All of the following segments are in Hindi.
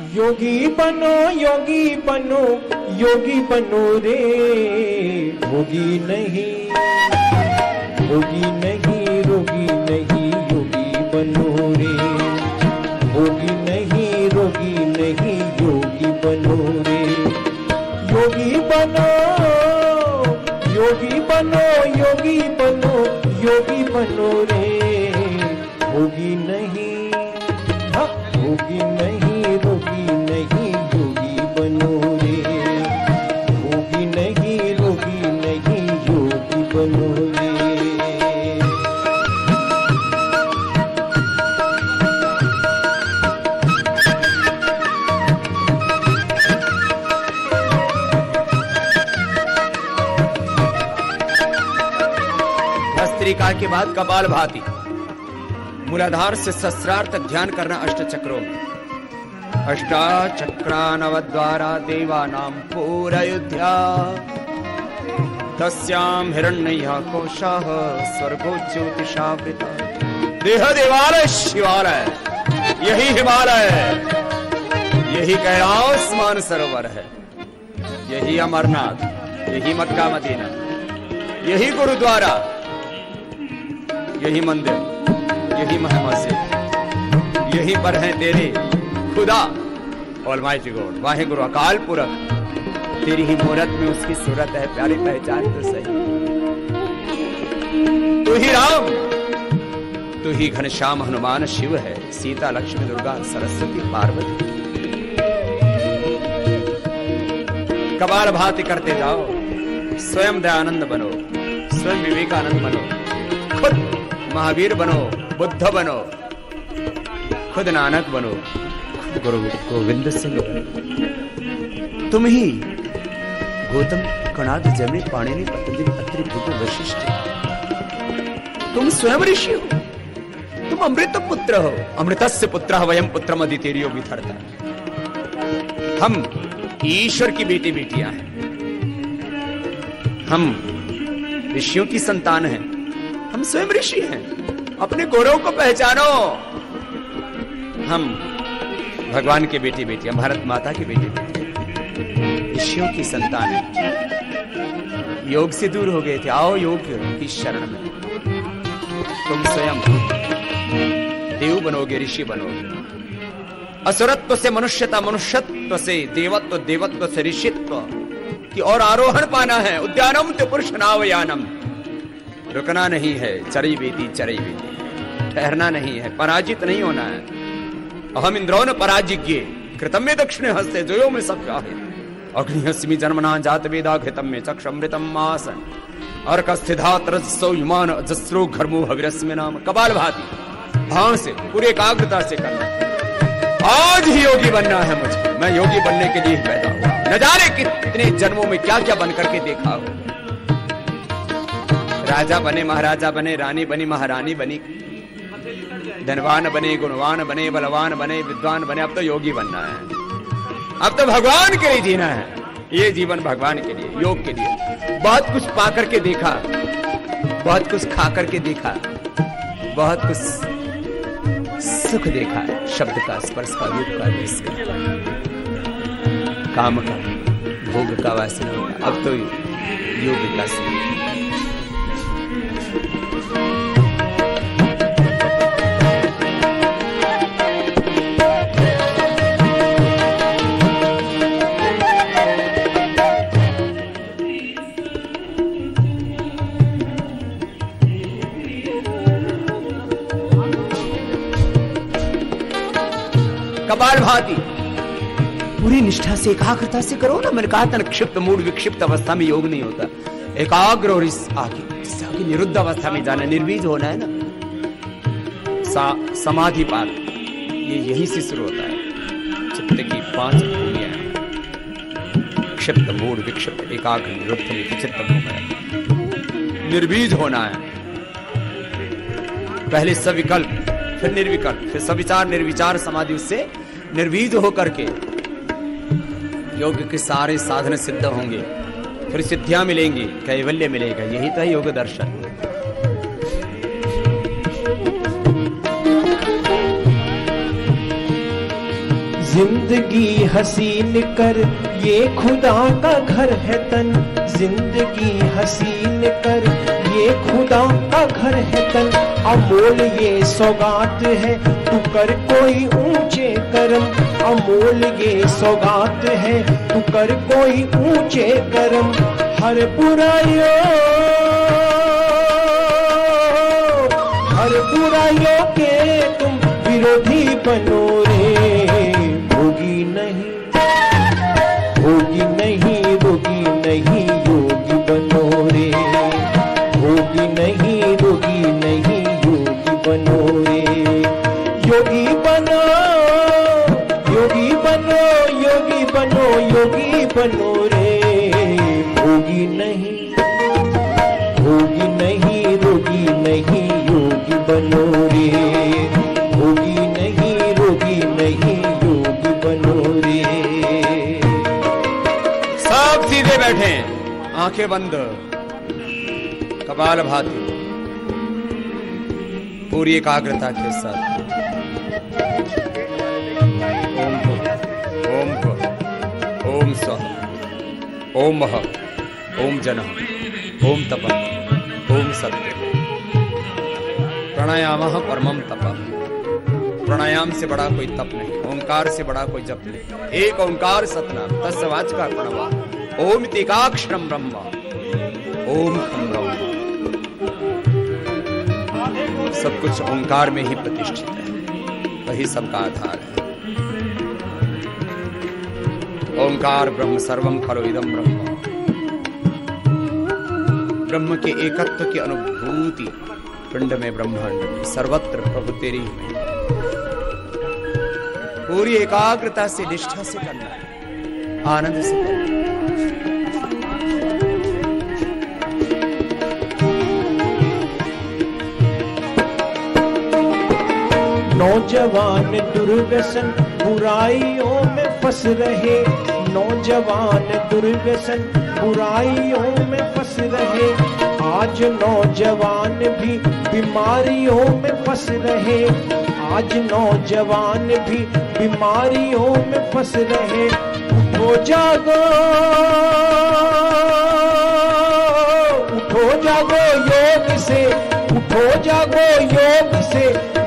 योगी बनो योगी बनो योगी बनो रे, भोगी नहीं रोगी नहीं योगी बनो रे, भोगी नहीं रोगी नहीं योगी बनो रे। योगी बनो योगी बनो योगी बनो योगी बनो रे, भोगी नहीं भोगी नहीं रोगी नहीं योगी बनो रे, भोगी नहीं रोगी नहीं योगी बनो रे। भस्त्रिका के बाद कपालभाति, मूलाधार से सहस्रार तक ध्यान करना अष्ट चक्रों में। अष्टाचक्रानवद्वारा देवानां पूरयुध्या, तस्यां हिरण्यः कोशः स्वर्गो ज्योतिषावृता। देह देवालय शिवालय, यही हिमालय है, यही कैलाश मानसरोवर है, यही अमरनाथ, यही मक्का मदीना, यही गुरुद्वारा, यही मंदिर, यही मस्जिद, यही पर है तेरे खुदा ऑलमाइटी गॉड, वाहे गुरु अकाल पुरख। तेरी ही मूरत में उसकी सूरत है, प्यारी पहचान तो सही। तू ही राम, तू ही घनश्याम हनुमान शिव है, सीता लक्ष्मी दुर्गा सरस्वती पार्वती। कपालभाति करते जाओ, स्वयं दयानंद बनो, स्वयं विवेकानंद बनो, खुद महावीर बनो, बुद्ध बनो, खुद नानक बनो, खुद गुरु गोविंद सिंह बनो। तुम ही गौतम कणाद जैमिनी पाणिनि पतंजलि अत्रि भृगु वशिष्ठ, तुम स्वयं ऋषि हो, तुम अमृत पुत्र हो। अमृतस्य पुत्रः वयं पुत्रम अदितेर्यो विधर्ता। हम ईश्वर की बेटी बेटियां हैं, हम ऋषियों की संतान हैं, हम स्वयं ऋषि हैं। अपने गौरव को पहचानो। हम भगवान के बेटी बेटियां, भारत माता की बेटी बेटियां, ऋषियों की संतान है। योग से दूर हो गए थे, आओ योग की शरण में। तुम स्वयं देव बनोगे, ऋषि बनोगे। असुरत्व से मनुष्यता, मनुष्यत्व से देवत्व, देवत्व से ऋषित्व की और आरोहण पाना है। उद्यानम ते पुरुष नावयानम, रुकना नहीं है, चरई बेटी ठहरना नहीं है, पराजित नहीं होना है। अहम इंद्रोन पराजिज्ञे कृतम में दक्षिणे हस्ते जोयो में सब चाहे। अग्निहस्मि जन्मना जात वेदा घृतम में चक्षमृतम आसन और कस्थिधात रजसो युमान अजस्रो घर्मो हविरस्मि नाम। कपालभाति भाव से पूरी एकाग्रता से करना। आज ही योगी बनना है मुझे, मैं योगी बनने के लिए पैदा हुआ। न जाने कितने जन्मों में क्या क्या बन करके देखा हो। राजा बने, महाराजा बने, रानी बनी, महारानी बनी, धनवान बने, गुणवान बने, बलवान बने, विद्वान बने। अब तो योगी बनना है, अब तो भगवान के लिए जीना है। ये जीवन भगवान के लिए, योग के लिए। बहुत कुछ पा करके देखा, बहुत कुछ खा करके देखा, बहुत कुछ सुख देखा, शब्द का, स्पर्श का, रूप का, रस का, काम का, भोग का, वासना का। अब तो योग का समय। कपालभाति पूरी निष्ठा से, एकाग्रता से करो ना। मैंने कहा था क्षिप्त मूड विक्षिप्त अवस्था में योग नहीं होता। एकाग्र और इस आगे निरुद्ध अवस्था में जाना, निर्बीज होना है ना। समाधि पाठ ये यहीं से शुरू होता है। चित्त की 5 भूमियां, क्षिप्त मूड विक्षिप्त एकाग्र निरुद्ध चित्त भूमियां। निर्बीज होना है। पहले सविकल्प, फिर निर्विकल्प, फिर सविचार निर्विचार समाधि, उससे निर्वीज होकर के योग के सारे साधन सिद्ध होंगे, फिर सिद्धियां मिलेंगी, कैवल्य मिलेगा। यही तो है योग दर्शन। जिंदगी हसीन कर ये खुदा का घर है तन, जिंदगी हसीन कर ये खुदा का घर है तन, अमोल ये सौगात है तू कर कोई ऊंचे करम, अमोल ये सौगात है तू कर कोई ऊंचे करम। हर बुराइयों के तुम विरोधी बनो रे, होगी नहीं रोगी नहीं योगी बनो रे, होगी नहीं रोगी नहीं योगी बनो रे। योगी बनो योगी बनो योगी बनो योगी बनो रे, होगी नहीं रोगी नहीं योगी बनो रे, होगी नहीं रोगी नहीं योगी बनो रे। सब सीधे बैठे, आंखें बंद, कपाल भाती, पूरी एकाग्रता के साथ ओम ओम स्व ओम मह ओम जन ओम तप ओम सत्य। प्राणायाम परमम तप, प्राणायाम से बड़ा कोई तप नहीं, ओंकार से बड़ा कोई जप नहीं। एक ओंकार सतनाम तस्वाच का प्रणवा ओम तिकाक्षरम ब्रह्म ओम खम ब्रह्म। सब कुछ ओंकार में ही प्रतिष्ठित है, वही सबका आधार है। ओंकार ब्रह्म सर्वम खलो इदम ब्रह्म। ब्रह्म के एकत्व की अनुभूति पिंड में ब्रह्मांड में सर्वत्र प्रभु तेरी में पूरी एकाग्रता से निष्ठा से करना है, आनंद से करना है। नौजवान दुर्व्यसन बुराइयों में फंस रहे, नौजवान दुर्व्यसन बुराइयों में फंस रहे, आज नौजवान भी बीमारियों में फंस रहे, आज नौजवान भी बीमारियों में फंस रहे। उठो जागो योग से, उठो जागो योग से,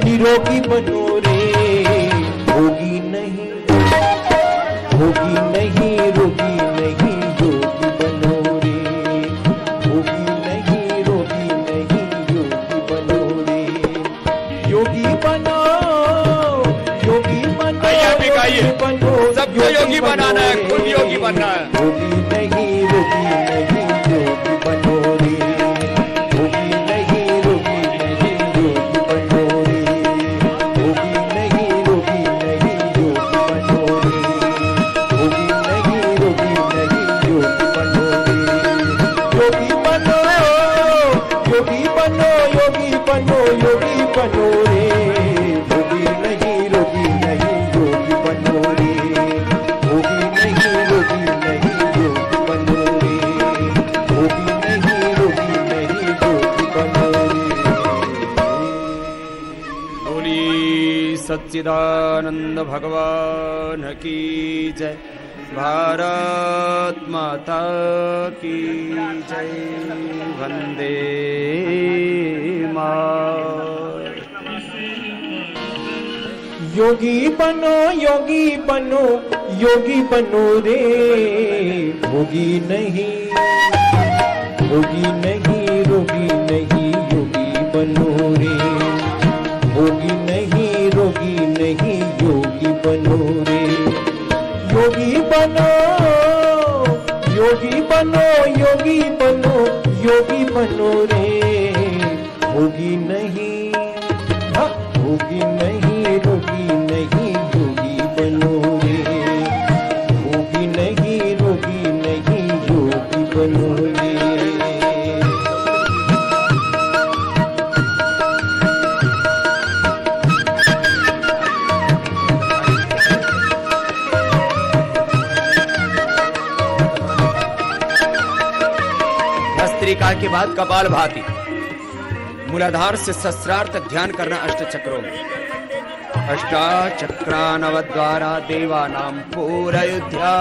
निरोगी बनो रे, होगी नहीं रोगी नहीं योगी बनो रे, होगी नहीं रोगी नहीं योगी बनो रे। योगी बनो योगी बनो योगी बनो, सबको योगी बनाना है, खुद योगी बनना है। होगी नहीं रोगी नहीं योगी बनो रे, होगी नहीं रोगी नहीं योगी बनो रे, होगी नहीं रोगी नहीं योगी बनो रे, होगी नहीं रोगी नहीं योगी बनो रे। योगी बनो योगी बनो योगी बनो योगी बनो रे, होगी नहीं रोगी नहीं योगी बनो रे, होगी नहीं रोगी नहीं योगी बनो रे, होगी नहीं रोगी नहीं योगी बनो रे। बोली सच्चिदानंद भगवान की जय, भारत माता की जय, वंदे मातरम। योगी बनो योगी बनो योगी बनो रे, होगी नहीं रोगी नहीं योगी बनो रे, होगी नहीं रोगी नहीं योगी बनो रे। योगी बनो योगी बनो योगी बनो योगी बनो रे, होगी नहीं होगी नहीं रोगी नहीं योगी बनो रे, होगी नहीं रोगी नहीं योगी बनो रे। भस्त्रिका के बाद कपाल भाती, मूलाधार से सहस्रार तक ध्यान करना अष्ट चक्रों में। अष्टाचक्रानवद्वारा देवानां पूरयोध्या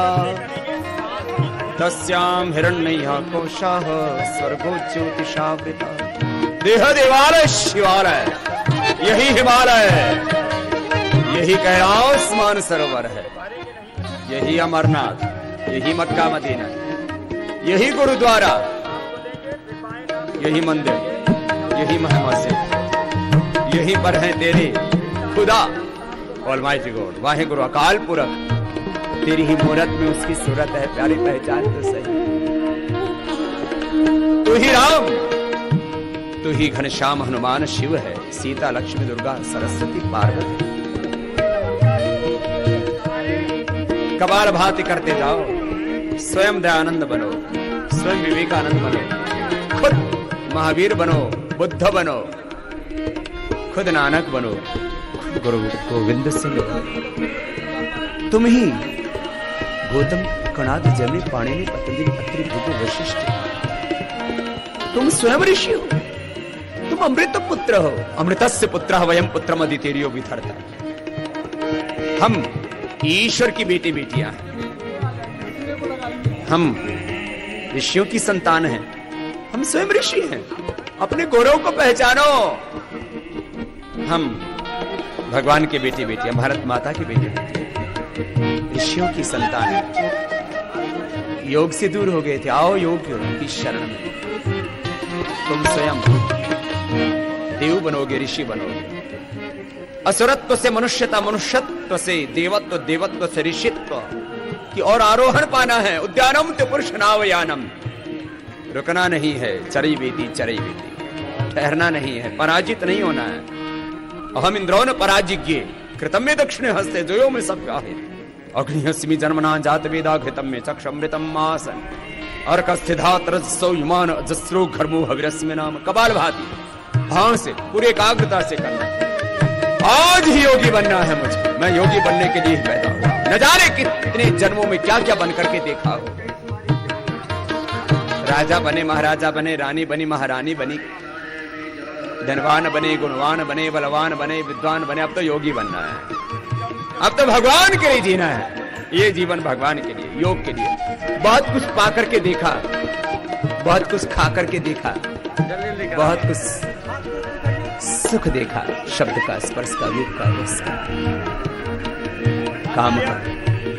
तस्यां हिरण्यः कोशः स्वर्गो ज्योतिषावृता। देह देवालय शिवालय, यही हिमालय, यही कैलाश मानसरोवर है, यही अमरनाथ, यही मक्का मदीना, यही गुरुद्वारा, यही मंदिर, यही मस्जिद, यही पर है तेरे खुदा ऑलमाइटी गॉड, वाहे गुरु अकाल पुरख। तेरी ही मूरत में उसकी सूरत है, प्यारी पहचान तो सही। तू ही राम, तू ही घनश्याम हनुमान शिव है, सीता लक्ष्मी दुर्गा सरस्वती पार्वती। कपाल भाति करते जाओ, स्वयं दयानंद बनो, स्वयं विवेकानंद बनो, खुद महावीर बनो, बुद्ध बनो, खुद नानक बनो, खुद गुरु गोविंद सिंह बनो। तुम ही गौतम कणाद जमे पाणिनि पतंजलि अत्रि भृगु वशिष्ठ, तुम स्वयं ऋषि हो, तुम अमृत पुत्र हो। अमृतस्य पुत्रः वयं पुत्रम अदितेर्यो विधर्ता। हम ईश्वर की बेटी बेटियां हैं, हम ऋषियों की संतान हैं, हम स्वयं ऋषि हैं। अपने गौरव को पहचानो। हम भगवान के बेटे बेटियां, भारत माता की बेटे बेटियां, ऋषियों की संतान हैं। योग से दूर हो गए थे, आओ योग की शरण में। तुम स्वयं देव बनोगे, ऋषि बनोगे। असुरत्व से मनुष्यता, मनुष्यत्व से देवत्व, देवत्व से ऋषित्व की और आरोहण पाना है। उद्यानम ते पुरुष नावयानम, रुकना नहीं है, चरई बेटी चरई बेटी, ठहरना नहीं है, पराजित नहीं होना है। अहम इंद्रो न पराजिज्ञे कृतम में दक्षिणे हस्ते जोयो में सब आहे। अग्निहस्मि जन्मना जात वेदा घृतम में चक्षमृतम मासन अर्कस्थिधात रजसो युमान जस्रो घर्मो हविरस्मि नाम। कपाल भाती भाव से पूरी एकाग्रता से करना। आज ही योगी बनना है मुझे, मैं योगी बनने के लिए पैदा हुआ। न जाने कितने जन्मों में क्या क्या बन करके देखा हो। राजा बने, महाराजा बने, रानी बनी, महारानी बनी, धनवान बने, गुणवान बने, बलवान बने, विद्वान बने। अब तो योगी बनना है, अब तो भगवान के लिए जीना है। ये जीवन भगवान के लिए, योग के लिए। बहुत कुछ पा करके देखा, बहुत कुछ खा करके देखा, बहुत कुछ सुख देखा, शब्द का, स्पर्श का, रूप का, रस का, काम का,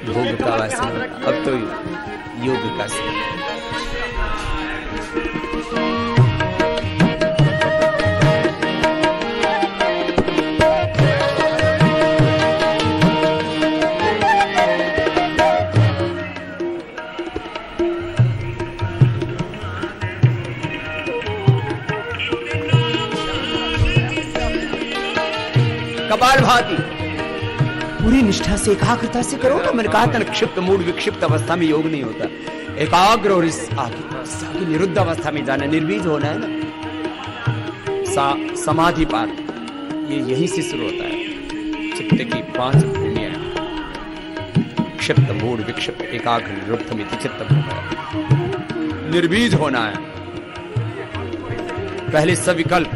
भोग का, वासना। अब तो योग का समय। कपाल भाती पूरी निष्ठा से, एकाग्रता से करो ना। मैंने कहा था क्षिप्त मूड विक्षिप्त अवस्था में योग नहीं होता। एकाग्र और इस आगे निरुद्ध अवस्था में जाना, निर्बीज होना है ना। समाधिपात ये यहीं से शुरू होता है। चित्त की 5 भूमियां, क्षिप्त मूड विक्षिप्त एकाग्र निरुद्ध में चित्त भूमिया। निर्बीज होना है पहले, सविकल्प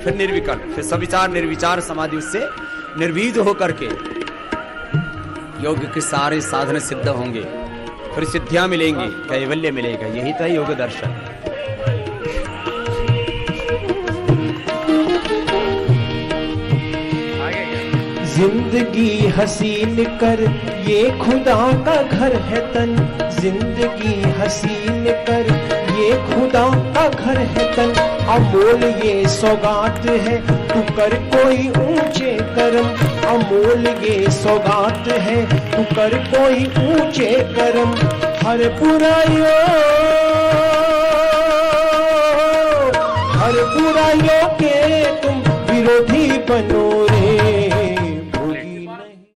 फिर निर्विकल्प, फिर सविचार निर्विचार समाधि, उससे निर्बीज होकर के योग के सारे साधन सिद्ध होंगे, फिर सिद्धियां मिलेंगी, कैवल्य मिलेगा। यही तो है योग दर्शन। जिंदगी हसीन कर ये खुदा का घर है तन, जिंदगी हसीन कर ये खुदा का घर है तन। अमोल ये सौगात है तू कर कोई ऊंचे कर्म, अमोल ये सौगात है तू कर कोई ऊंचे कर्म। हर बुराइयों के तुम विरोधी बनो रे,